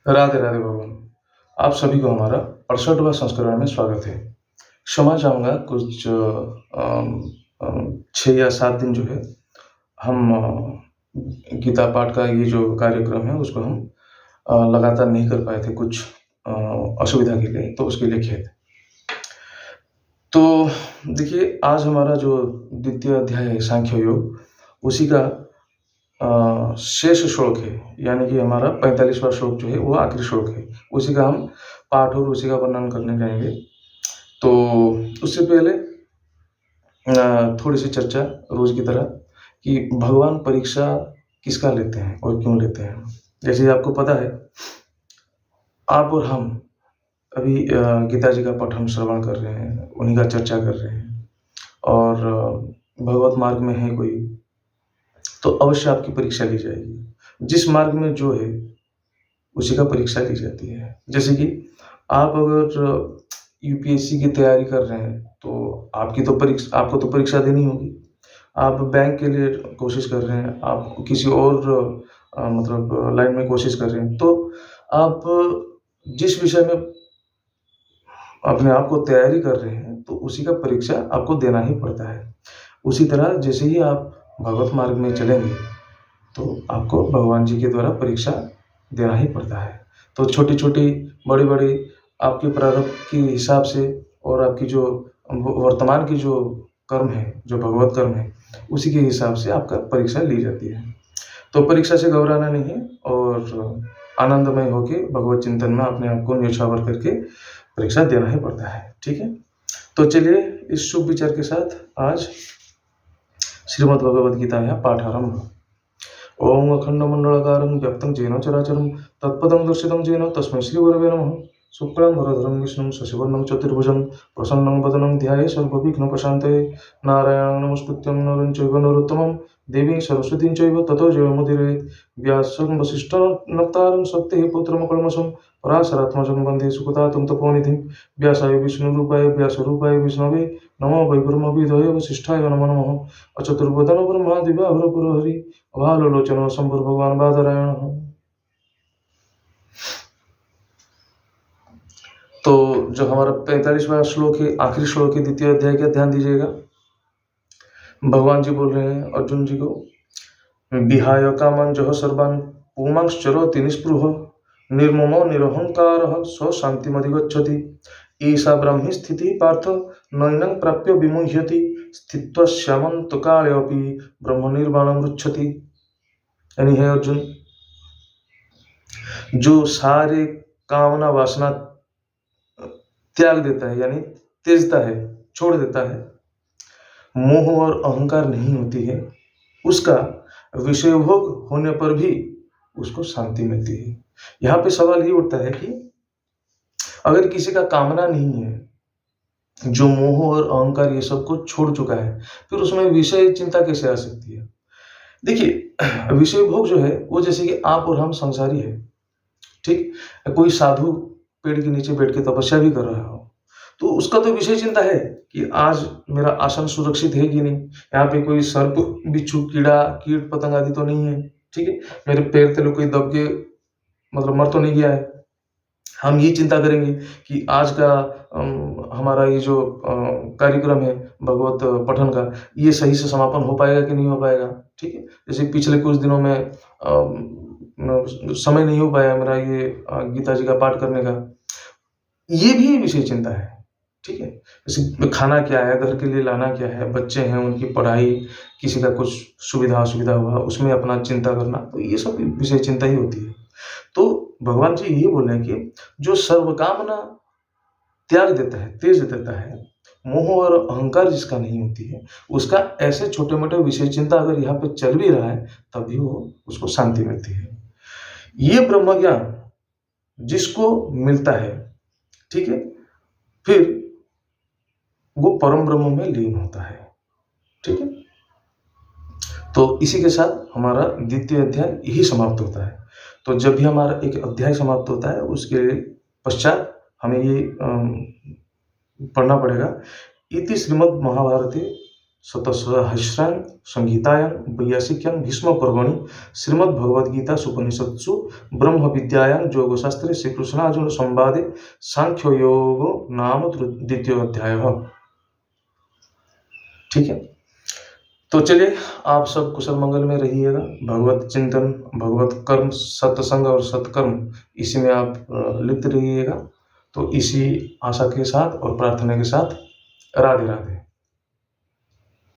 राधे राधे भगवान। आप सभी को हमारा 68वां संस्करण में स्वागत है। क्षमा चाहूँगा कुछ 6 या 7 दिन जो है हम गीता पाठ का ये जो कार्यक्रम है उसको हम लगातार नहीं कर पाए थे कुछ असुविधा के लिए, तो उसके लिए खेद। तो देखिए, आज हमारा जो द्वितीय अध्याय है सांख्य योग, उसी का शेष श्लोक है, यानी कि हमारा 45वां श्लोक जो है वो आखिरी श्लोक है। उसी का हम पाठ और उसी का वर्णन करने जाएंगे। तो उससे पहले थोड़ी सी चर्चा रोज की तरह कि भगवान परीक्षा किसका लेते हैं और क्यों लेते हैं। जैसे आपको पता है, आप और हम अभी गीता जी का पठन श्रवण कर रहे हैं, उन्हीं का चर्चा कर रहे हैं और भगवत मार्ग में है कोई, तो अवश्य आपकी परीक्षा ली जाएगी। जिस मार्ग में जो है उसी का परीक्षा ली जाती है। जैसे कि आप अगर यूपीएससी की तैयारी कर रहे हैं तो आपको तो परीक्षा देनी होगी। आप बैंक के लिए कोशिश कर रहे हैं, आप किसी और मतलब लाइन में कोशिश कर रहे हैं, तो आप जिस विषय में अपने आप को तैयारी कर रहे हैं तो उसी का परीक्षा आपको देना ही पड़ता है। उसी तरह जैसे ही आप भगवत मार्ग में चलेंगे तो आपको भगवान जी के द्वारा परीक्षा देना ही पड़ता है। तो छोटी-छोटी, बड़ी-बड़ी आपके प्रारब्ध के हिसाब से और आपकी जो वर्तमान की जो कर्म है, जो भगवत कर्म है, उसी के हिसाब से आपका परीक्षा ली जाती है। तो परीक्षा से घबराना नहीं है और आनंदमय होके भगवत चिंतन में अपने आप को न्योछावर करके परीक्षा देना ही पड़ता है। ठीक है? तो चलिए इस शुभ विचार के साथ आज श्रीमद् भगवद गीता है पाठ आरंभ। ओम अखंडमंडलाकारं व्याप्तं येन चराचरं तत्पदं दर्शितं येन तस्मै श्रीगुरवे नमः। शुक्लांबरधरं विष्णुं शशिवर्णं चतुर्भुजं प्रसन्नं वदनं ध्यायेत् सर्वविघ्नोपशान्तये। नारायणं नमस्कृत्यं नरं चैव नरोत्तमं देवीं सरस्वतीं चैव ततो जयमुदीरयेत्। व्यासं वसिष्ठनप्तारं शक्तिः पुत्रमकल्मषं पराशरात्मजं वन्दे सुखतातं तपोनिधिं। व्यासाय विष्णुरूपाय व्यासरूपाय विष्णवे नमो वै ब्रह्मविदये वसिष्ठाय नमो नमः। अचतुर्वदनो ब्रह्मादिव्याघ्रपुरहरि अभालोचनो शंभुर भगवान बादरायण। तो जो हमारा 45वां श्लोक है, आखिरी श्लोक है द्वितीय अध्याय का, ध्यान दीजिएगा। भगवान जी बोल रहे हैं अर्जुन जी को, विहाय कामं जह सर्वान् पुमांश्चरति निःस्पृहः निर्ममो निरहंकारः स शान्तिमधिगच्छति। ईशा ब्रह्मी स्थितिः पार्थ नैनं प्राप्य विमुह्यति स्थित्वा स्यामन्तकाले अपि ब्रह्मनिर्वाणं गच्छति। यानी है अर्जुन, जो सारे कामना वासना त्याग देता है, यानी त्यजता है, छोड़ देता है, मोह और अहंकार नहीं होती है, उसका विषय भोग होने पर भी उसको शांति मिलती है। यहाँ पे सवाल ये उठता है कि अगर किसी का कामना नहीं है, जो मोह और अहंकार ये सब को छोड़ चुका है, फिर उसमें विषय चिंता कैसे आ सकती है। देखिए, विषय भोग जो है वो जैसे कि आप और हम संसारी है, ठीक। कोई साधु पेड़ के नीचे बैठ के तपस्या भी कर रहा हो तो उसका तो विषय चिंता है कि आज मेरा आसन सुरक्षित है कि नहीं, यहाँ पे कोई सर्प बिच्छू कीड़ा कीट पतंग आदि तो नहीं है, ठीक है, मेरे पैर तले कोई दब के मतलब मर तो नहीं गया है। हम ये चिंता करेंगे कि आज का हमारा ये जो कार्यक्रम है भगवत पठन का, ये सही से समापन हो पाएगा कि नहीं हो पाएगा, ठीक है। जैसे पिछले कुछ दिनों में समय नहीं हो पाया मेरा ये गीता जी का पाठ करने का, ये भी विषय चिंता है, ठीक है। जैसे खाना क्या है, घर के लिए लाना क्या है, बच्चे हैं उनकी पढ़ाई, किसी का कुछ सुविधा असुविधा हुआ उसमें अपना चिंता करना, तो ये सब विषय चिंता ही होती है। तो भगवान जी ये बोल रहे हैं कि जो सर्वकामना त्याग देता है, तेज देता है, मोह और अहंकार जिसका नहीं होती है, उसका ऐसे छोटे मोटे विषय चिंता अगर यहाँ पे चल भी रहा है तभी वो उसको शांति मिलती है। ये ब्रह्म ज्ञान जिसको मिलता है, ठीक है, फिर वो परम ब्रह्म में लीन होता है, ठीक है। तो इसी के साथ हमारा द्वितीय अध्याय यही समाप्त होता है। तो जब भी हमारा एक अध्याय समाप्त होता है उसके पश्चात हमें ये पढ़ना पड़ेगा, इति श्रीमद् महाभारते शतसहस्रां संहितायां 82 भीष्म पर्वणि श्रीमद्भगवद्गीता उपनिषत्सु ब्रह्म विद्यायां योगशास्त्रे श्रीकृष्णार्जुन संवादे सांख्ययोगो नाम द्वितीय अध्याय। ठीक है, तो चलिए आप सब कुशल मंगल में रहिएगा। भगवत चिंतन, भगवत कर्म, सत्संग और सत्कर्म इसी में आप लिप्त रहिएगा। तो इसी आशा के साथ और प्रार्थना के साथ राधे राधे।